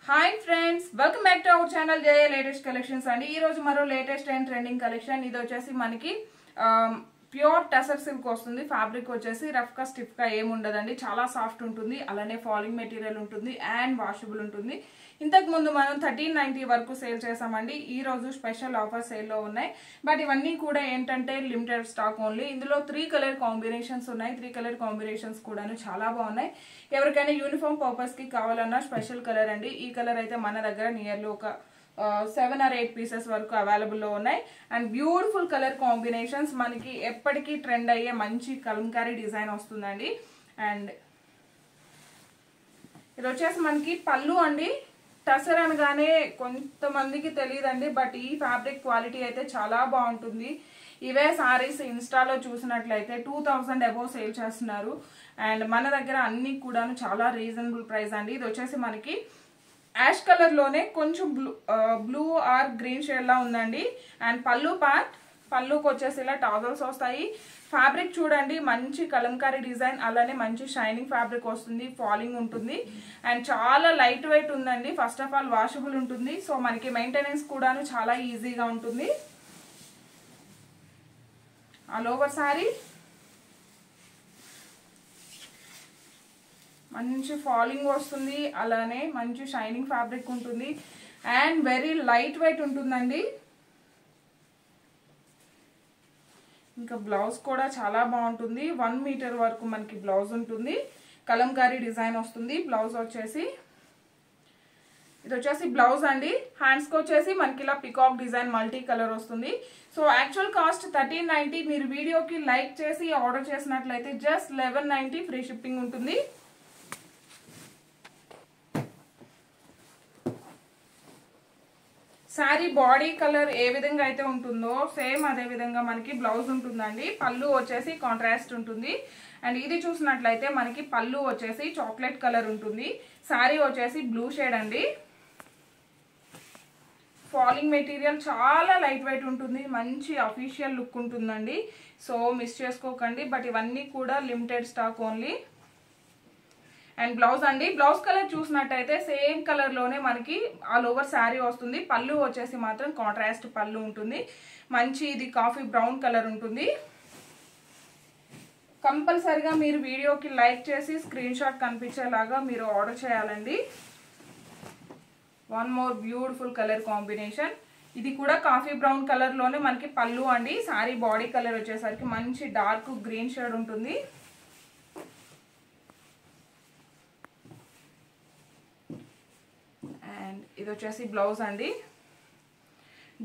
Hi friends, welcome back to our channel Jaya latest collections అండి. ఈ రోజు మరో లేటెస్ట్ అండ్ ట్రెండింగ్ కలెక్షన్. ఇది వచ్చేసి మనకి ప్యూర్ టసర్ సిల్క్ వస్తుంది. ఫ్యాబ్రిక్ వచ్చేసి రఫ్ గా స్టిఫ్ గా ఏమి ఉండదండి, చాలా సాఫ్ట్ ఉంటుంది. అలానే ఫాలింగ్ మెటీరియల్ ఉంటుంది అండ్ వాషబుల్ ఉంటుంది. ఇంతకు ముందు మనం 1390 వరకు సేల్ చేసామండి. ఈ రోజు స్పెషల్ ఆఫర్ సేల్ లో ఉన్నాయి. బట్ ఇవన్నీ కూడా ఏంటంటే లిమిటెడ్ స్టాక్ ఓన్లీ. ఇందులో 3 కలర్ కాంబినేషన్స్ ఉన్నాయి. 3 కలర్ కాంబినేషన్స్ కూడాను చాలా బాగున్నాయి. ఎవరికైనా యూనిఫామ్ పర్పస్ కి కావాలన్నా స్పెషల్ కలర్ అండి. ఈ కలర్ అయితే మన దగ్గర నియర్లీ ఒక 7 or 8 పీసెస్ వరకు అవైలబుల్ లో ఉన్నాయి. అండ్ బ్యూటిఫుల్ కలర్ కాంబినేషన్స్, మనకి ఎప్పటికీ ట్రెండ్ అయ్యే మంచి కలంకారీ డిజైన్ వస్తుందండి. అండ్ ఇది వచ్చేసి మనకి పళ్ళు అండి. టసర్ అనగానే కొంతమందికి తెలియదండి, బట్ ఈ ఫ్యాబ్రిక్ క్వాలిటీ అయితే చాలా బాగుంటుంది. ఇవే సారీస్ ఇన్స్టాలో చూసినట్లయితే 2000 అబోవ్ సేల్ చేస్తున్నారు. అండ్ మన దగ్గర అన్ని కూడాను చాలా రీజనబుల్ ప్రైస్ అండి. ఇది వచ్చేసి మనకి యాష్ కలర్ లోనే కొంచెం బ్లూ ఆర్ గ్రీన్ షేడ్ లా ఉందండి. అండ్ పళ్ళు పార్ట్, పళ్ళుకి వచ్చేసి ఇలా టాజల్స్ వస్తాయి. ఫ్యాబ్రిక్ చూడండి, మంచి కలంకారీ డిజైన్, అలానే మంచి షైనింగ్ ఫ్యాబ్రిక్ వస్తుంది. ఫాలింగ్ ఉంటుంది అండ్ చాలా లైట్ వెయిట్ ఉందండి. ఫస్ట్ ఆఫ్ ఆల్ వాషబుల్ ఉంటుంది, సో మనకి మెయింటెనెన్స్ కూడాను చాలా ఈజీగా ఉంటుంది. ఆల్ ఓవర్ సారీ మంచి ఫాలింగ్ వస్తుంది, అలానే మంచి షైనింగ్ ఫ్యాబ్రిక్ ఉంటుంది అండ్ వెరీ లైట్ వెయిట్ ఉంటుందండి. ఇంకా బ్లౌజ్ కూడా చాలా బాగుంటుంది. 1 మీటర్ వరకు మనకి బ్లౌజ్ ఉంటుంది. కలంకారీ డిజైన్ వస్తుంది. బ్లౌజ్ వచ్చేసి ఇది వచ్చేసి బ్లౌజ్ అండి. హ్యాండ్స్కి వచ్చేసి మనకి ఇలా పికాక్ డిజైన్ మల్టీ కలర్ వస్తుంది. So actual cost 1390. మీరు వీడియోకి లైక్ చేసి ఆర్డర్ చేసినట్లయితే జస్ట్ 1190 ఫ్రీ షిప్పింగ్ ఉంటుంది. శారీ బాడీ కలర్ ఏ విధంగా అయితే ఉంటుందో సేమ్ అదే విధంగా మనకి బ్లౌజ్ ఉంటుందండి. పళ్ళు వచ్చేసి కాంట్రాస్ట్ ఉంటుంది. అండ్ ఇది చూసినట్లయితే మనకి పళ్ళు వచ్చేసి చాక్లెట్ కలర్ ఉంటుంది. శారీ వచ్చేసి బ్లూ షేడ్ అండి. ఫాలింగ్ మెటీరియల్ చాలా లైట్ వెయిట్ ఉంటుంది. మంచి అఫీషియల్ లుక్ ఉంటుందండి. సో మిస్ చేసుకోకండి. బట్ ఇవన్నీ కూడా limited stock only. And blouse అండి, బ్లౌజ్ కలర్ చూసినట్టయితే సేమ్ కలర్ లోనే మనకి ఆల్ ఓవర్ శారీ వస్తుంది. పళ్ళు వచ్చేసి మాత్రం కాంట్రాస్ట్ పళ్ళు ఉంటుంది. మంచి ఇది కాఫీ బ్రౌన్ కలర్ ఉంటుంది. కంపల్సరిగా మీరు వీడియోకి లైక్ చేసి స్క్రీన్ షాట్ కనిపించేలాగా మీరు ఆర్డర్ చేయాలండి. One more beautiful colour combination. ఇది కూడా కాఫీ బ్రౌన్ కలర్ లోనే మనకి పళ్ళు అండి. శారీ బాడీ కలర్ వచ్చేసరికి మంచి డార్క్ గ్రీన్ షేడ్ ఉంటుంది. అండ్ ఇది వచ్చేసి బ్లౌజ్ అండి,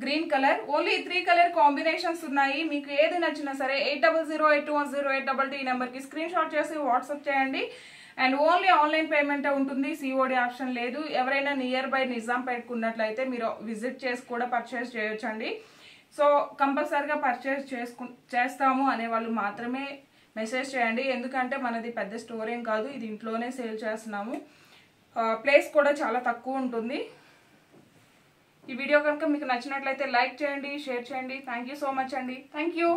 green colour. Only 3 colour combinations ఉన్నాయి. మీకు ఏది నచ్చినా సరే 8008210822 ఈ నెంబర్కి స్క్రీన్ షాట్ చేసి వాట్సాప్ చేయండి. అండ్ ఓన్లీ ఆన్లైన్ పేమెంట్ ఉంటుంది, సిఓడి ఆప్షన్ లేదు. ఎవరైనా నియర్ బై నిజాంపేట్కు ఉన్నట్లయితే మీరు విజిట్ చేసి కూడా పర్చేస్ చేయొచ్చండి. సో కంపల్సరిగా పర్చేస్ చేస్తాము అనే వాళ్ళు మాత్రమే మెసేజ్ చేయండి. ఎందుకంటే మనది పెద్ద స్టోర్ ఏం కాదు, ఇది ఇంట్లోనే సేల్ చేస్తున్నాము. ప్లేస్ కూడా చాలా తక్కువ ఉంటుంది. ఈ వీడియో కనుక మీకు నచ్చినట్లయితే లైక్ చేయండి, షేర్ చేయండి. థ్యాంక్ యూ సో మచ్ అండి. Thank you.